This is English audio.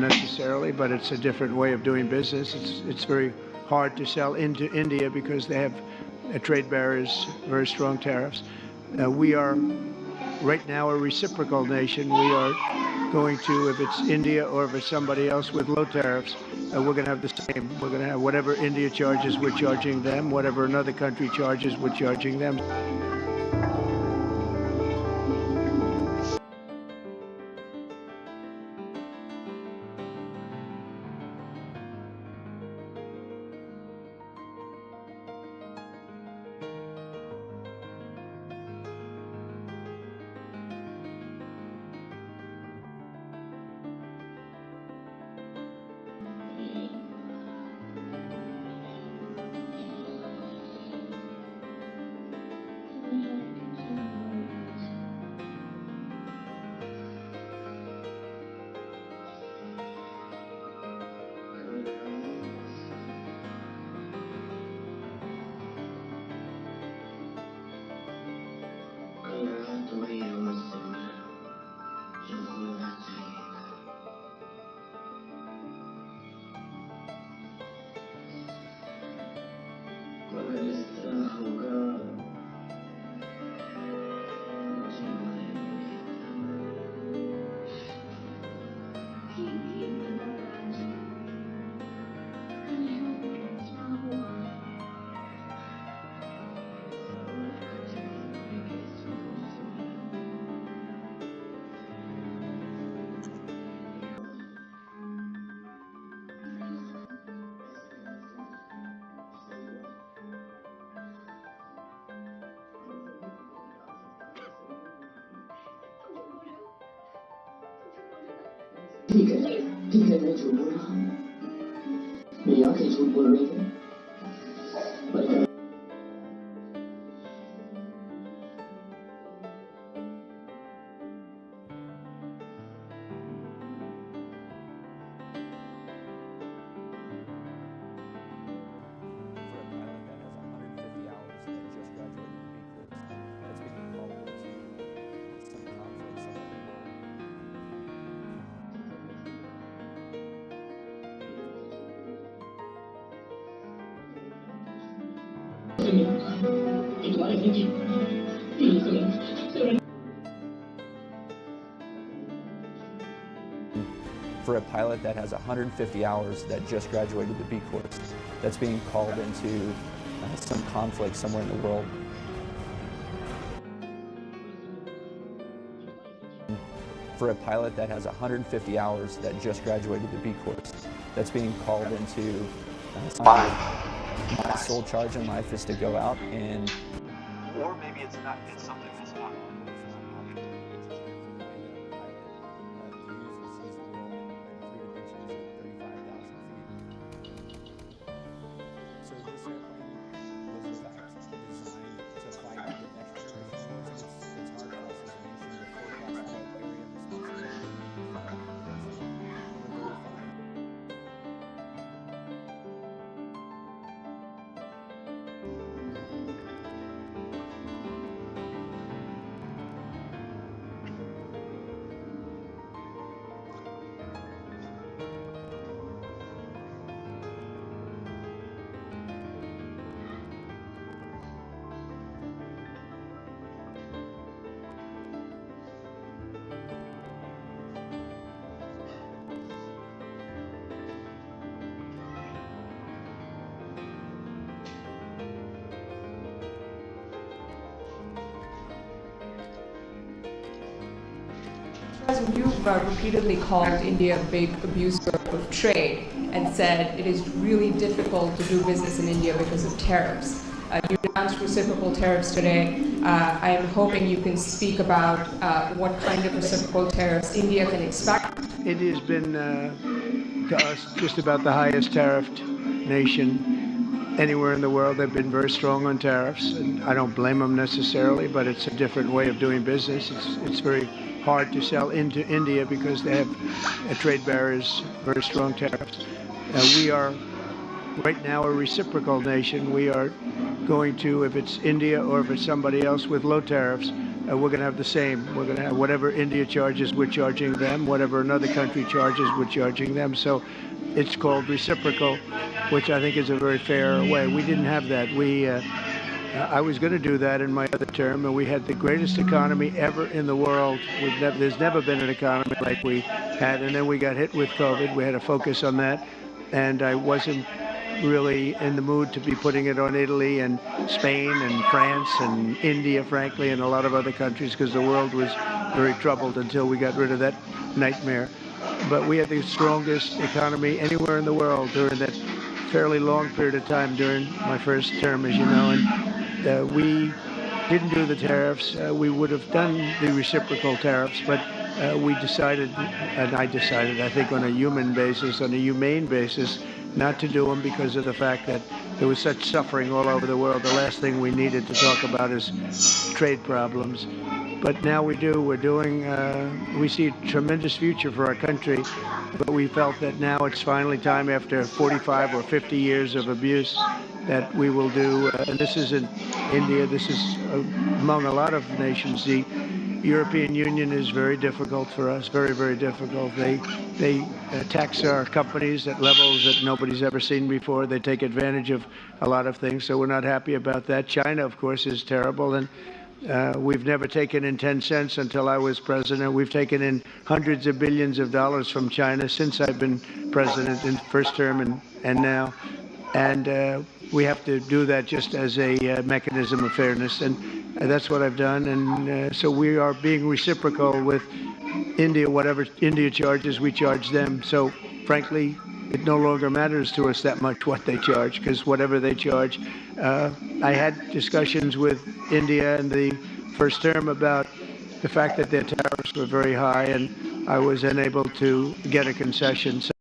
necessarily, but it's a different way of doing business. It's very hard to sell into India because they have trade barriers, very strong tariffs. We are right now a reciprocal nation. We are going to, if it's India or if it's somebody else with low tariffs, we're going to have the same. We're going to have whatever India charges, we're charging them. Whatever another country charges, we're charging them. For a pilot that has 150 hours that just graduated the B course, that's being called into some conflict somewhere in the world. For a pilot that has 150 hours that just graduated the B course, that's being called into my sole charge in life is to go out and, or maybe it's not, it's something that's not. You've repeatedly called India a big abuser of trade and said it is really difficult to do business in India because of tariffs. You announced reciprocal tariffs today. I am hoping you can speak about what kind of reciprocal tariffs India can expect. India has been, to us, just about the highest tariffed nation anywhere in the world. They've been very strong on tariffs, and I don't blame them necessarily, but it's a different way of doing business. It's very hard to sell into India because they have trade barriers, very strong tariffs. We are right now a reciprocal nation. We are going to, if it's India or if it's somebody else with low tariffs, we're going to have the same. We're going to have whatever India charges, we're charging them. Whatever another country charges, we're charging them. So it's called reciprocal, which I think is a very fair way. We didn't have that. I was going to do that in my other term, and we had the greatest economy ever in the world. There's never been an economy like we had, and then we got hit with COVID. We had to focus on that, and I wasn't really in the mood to be putting it on Italy and Spain and France and India, frankly, and a lot of other countries, because the world was very troubled until we got rid of that nightmare. But we had the strongest economy anywhere in the world during that fairly long period of time during my first term, as you know, and we didn't do the tariffs. We would have done the reciprocal tariffs, but we decided, and I decided, I think on a human basis, on a humane basis, not to do them because of the fact that there was such suffering all over the world. The last thing we needed to talk about is trade problems. But now we do. We see a tremendous future for our country, but we felt that now it's finally time, after 45 or 50 years of abuse, that we will do, and this isn't India, this is among a lot of nations. The European Union is very difficult for us, very, very difficult. They tax our companies at levels that nobody's ever seen before. They take advantage of a lot of things, so we're not happy about that. China, of course, is terrible, and we've never taken in 10 cents until I was president. We've taken in hundreds of billions of dollars from China since I've been president in first term and now. And we have to do that just as a mechanism of fairness. And that's what I've done. And so we are being reciprocal with India. Whatever India charges, we charge them. So frankly, it no longer matters to us that much what they charge, because whatever they charge. I had discussions with India in the first term about the fact that their tariffs were very high, and I was unable to get a concession. So